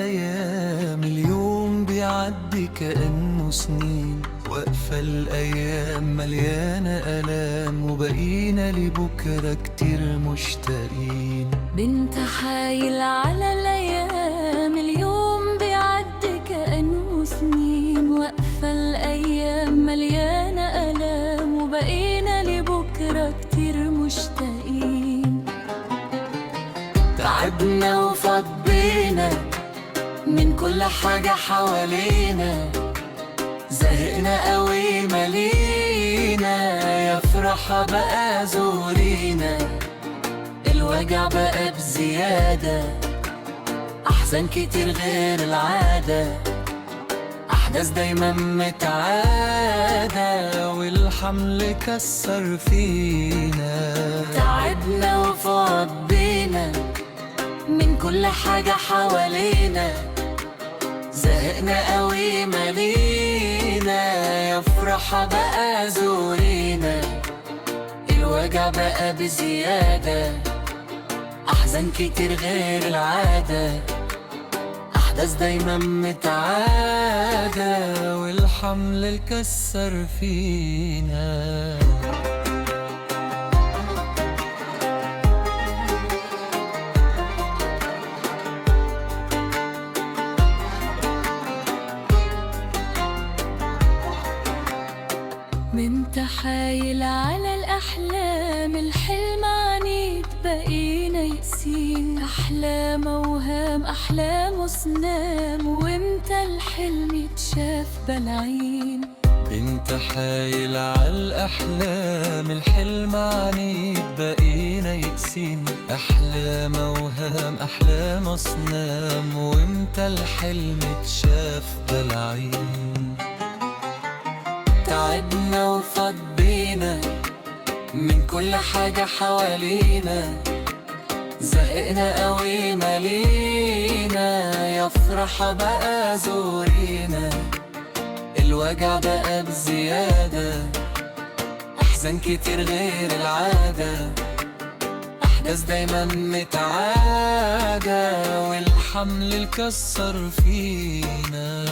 الأيام، اليوم بيعدي كأنه سنين، واقفة الأيام مليانة ألام، وبقينا لبكرة كتير مشتاقين. بنت حايل على الأيام، اليوم بيعدي كأنه سنين، واقفة الأيام مليانة ألام، وبقينا لبكرة كتير مشتاقين. تعبنا وفضينا من كل حاجة حوالينا، زهقنا قوي ملينا، يا فرحة بقى زورينا، الوجع بقى بزيادة، أحزان كتير غير العادة، أحداث دايما متعادة، والحمل كسر فينا. تعبنا وفضينا من كل حاجة حوالينا، زهقنا قوي ملينا، يا فرحة بقى زورينا، الوجع بقى بزيادة، أحزان كتير غير العادة، أحداث دايما متعادة، والحمل الكسر فينا. من تحايل على الأحلام، الحلم عنيد بقينا يقسين، أحلام أوهام أحلام وصنام، وامتى الحلم يتشاف بالعين. بنت حايل على الأحلام، الحلم عنيد بقينا يقسين، أحلام أوهام أحلام أصنام، وامتى الحلم اتشاف بالعين. تعبنا وفضينا من كل حاجة حوالينا، زهقنا قوي ملينا، يا فرحة بقى زورينا، الوجع بقى بزيادة، أحزان كتير غير العادة، أحداث دايما متعادة، والحمل الكسر فينا.